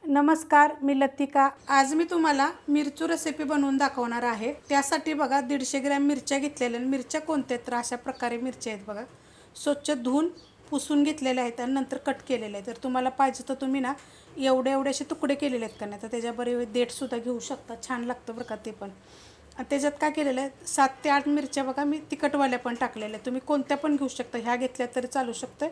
नमस्कार, मी लतिका। आज मी तुम्हाला मिरचू रेसिपी बनवून दाखवणार आहे। त्यासाठी बघा 150 ग्रॅम मिरच्या घेतलेल्या। मिरच्या कोणत्या तर अशा प्रकारे मिरच्या आहेत बघा, स्वच्छ धुवून पुसून घेतलेल्या आहेत आणि नंतर कट केलेले आहेत। तर तुम्हाला पाहिजे तर तुम्ही ना एवढे असे तुकडे केलेले आहेत का नाही तर त्याच्याबरोबर देठ सुद्धा घेऊ शकता, छान लागतं बरं का ते पण। त्याच्यात काय केलेलं आहे, 7 ते 8 मिरच्या बघा मी तिखटवाल्या पण टाकलेल्या। तुम्ही कोणत्या पण घेऊ शकता, ह्या घेतल्या तरी चालू शकते,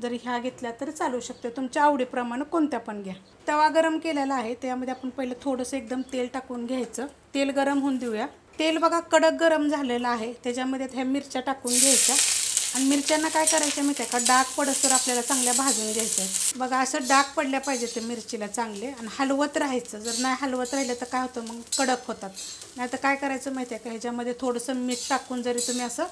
जरी ह्या घेतल्या तरी चालू शकते, तुमच्या आवडीप्रमाणे कोणत्या पण घ्या। तवा गरम केलेला आहे, त्यामध्ये आपण पहिले थोडंसं एकदम तेल टाकून घ्यायचं। तेल गरम होऊन देऊया। तेल बघा कडक गरम झालेलं आहे, त्याच्यामध्ये ह्या मिरच्या टाकून घ्यायच्या आणि मिरच्यांना काय करायचं माहिती आहे का, डाग पडसर आपल्याला चांगल्या भाजून घ्यायचं बघा। असं डाग पडल्या पाहिजे ते मिरचीला चांगले, आणि हलवत राहायचं। जर नाही हलवत राहिलं तर काय होतं, मग कडक होतात। नाही तर काय करायचं माहिती आहे का, ह्याच्यामध्ये थोडंसं मीठ टाकून जरी तुम्ही असं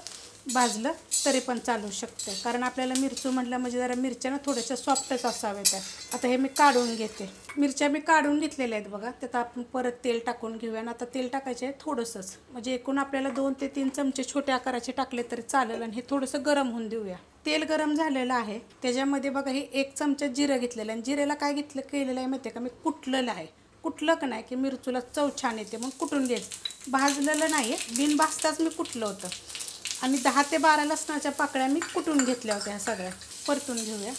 भाजलं तरी पण चालू शकते, कारण आपल्याला मिरचू म्हटलं म्हणजे जरा मिरच्या ना थोड्याशा सॉफ्टच असाव्यात। आता हे मी काढून घेते, मिरच्या मी काढून घेतलेल्या आहेत बघा। त्यात आपण परत तेल टाकून घेऊया, आणि आता तेल टाकायचे आहे थोडंसंच, म्हणजे एकूण आपल्याला 2 ते 3 चमचे छोट्या आकाराचे टाकले तरी चालेल। आणि हे थोडंसं गरम होऊन देऊया। तेल गरम झालेलं आहे, त्याच्यामध्ये बघा हे 1 चमचा जिरं घेतलेलं आहे। आणि जिरेला काय केलेलं आहे माहिती आहे का, मी कुटलेलं आहे। कुटलं का नाही की मिरचूला चव छान येते, मग कुटून घ्यायचं, भाजलेलं नाही आहे, बिन भाजताच मी कुटलं होतं। आणि 10 ते 12 लसणाच्या पाकळ्या मी कुटून घेतल्या होत्या, ह्या सगळ्या परतून घेऊया।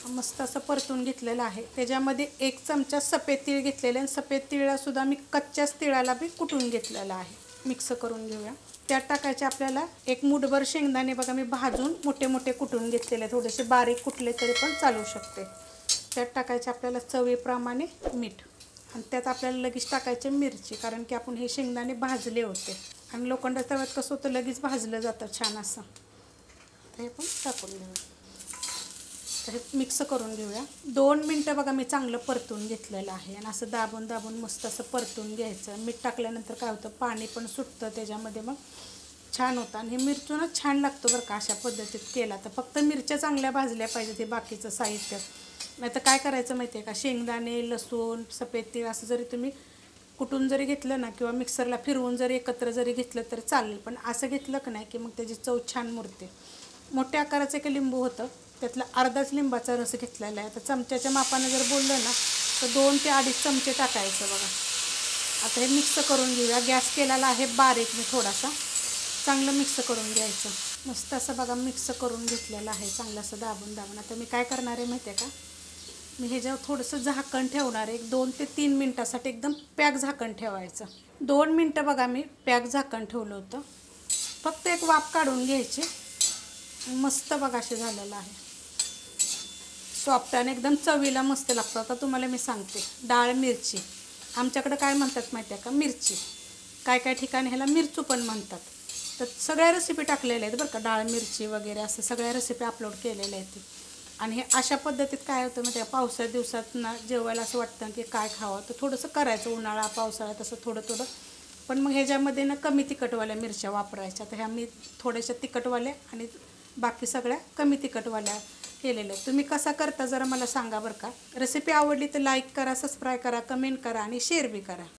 मस्त असं परतून घेतलेलं आहे। त्याच्यामध्ये 1 चमचा सफेद तीळ घेतलेले, आणि सफेद तिळासुद्धा मी कच्च्याच तिळाला बी कुटून घेतलेला आहे, मिक्स करून घेऊया। त्यात टाकायचे आपल्याला 1 मूठभर शेंगदाणे बघा, मी भाजून मोठे मोठे कुटून घेतलेले, थोडेसे बारीक कुटले तरी पण चालू शकते। त्यात टाकायचे आपल्याला चवीप्रमाणे मीठ, आणि त्यात आपल्याला लगेच टाकायचे मिरची, कारण की आपण हे शेंगदाणे भाजले होते, आणि लोखंडाच्या तव्यात कसं होतं लगेच भाजलं जातं छान असं। हे पण टाकून घेऊया, तर हे मिक्स करून घेऊया। 2 मिनटं बघा मी चांगलं परतून घेतलेलं आहे, आणि असं दाबून दाबून मस्त असं परतून घ्यायचं। मीठ टाकल्यानंतर काय होतं, पाणी पण सुटतं त्याच्यामध्ये, मग छान होतं। आणि हे मिरचून छान लागतं बरं का अशा पद्धतीत केला तर। फक्त मिरच्या चांगल्या भाजल्या पाहिजे, ते बाकीचं साहित्य। नाही तर काय करायचं माहिती आहे का, शेंगदाणे, लसूण, सफेद तीळ असं जरी तुम्ही कुटून जरी घेतलं ना, किंवा मिक्सरला फिरवून जरी एकत्र जरी घेतलं तरी चालेल, पण असं घेतलं का नाही की मग त्याची चव छान मुरते। मोठ्या आकाराचं एक लिंबू होतं, त्यातला अर्धाच लिंबाचा रस घेतलेला आहे। आता चमच्याच्या मापानं जर बोललं ना तर 2 ते 2.5 चमचे टाकायचं बघा। आता हे मिक्स करून घेऊया। गॅस केलेला आहे बारीक मी थोडासा, चांगलं मिक्स करून घ्यायचं। मस्त असं बघा मिक्स करून घेतलेलं आहे, चांगलं असं दाबून दाबून। आता मी काय करणार आहे माहिती आहे का, मी ह्याच्यावर थोडंसं झाकण ठेवणार आहे, 2 ते 3 मिनटासाठी एकदम पॅक झाकण ठेवायचं। 2 मिनटं बघा मी पॅक झाकण ठेवलं होतं, फक्त एक वाफ काढून घ्यायची। मस्त बघा असे झालेलं आहे, सॉफ्ट आणि एकदम चवीला मस्त लागतं। आता तुम्हाला मी सांगते, डाळ मिरची आमच्याकडं काय म्हणतात माहिती आहे का, मिरची, काय काय ठिकाणी ह्याला मिरचू पण म्हणतात। तर सगळ्या रेसिपी टाकलेल्या आहेत बरं का, डाळ मिरची वगैरे असं सगळ्या रेसिपी अपलोड केलेल्या आहेत। आणि हे अशा पद्धतीत काय होतं म्हणजे पावसाच्या दिवसात ना जेवायला असं वाटतं की काय खावं, तर थोडंसं करायचं, उन्हाळा पावसाळ्यात असं थोडं थोडं। पण मग ह्याच्यामध्ये ना कमी तिखटवाल्या मिरच्या वापरायच्या, तर ह्या मी थोड्याशा तिखटवाल्या आणि बाकी सगळ्या कमी तिखटवाल्या केलेल्या आहेत। तुम्ही कसा करता जरा मला सांगा बरं का। रेसिपी आवडली तर लाईक करा, सबस्क्राईब करा, कमेंट करा आणि शेअर बी करा।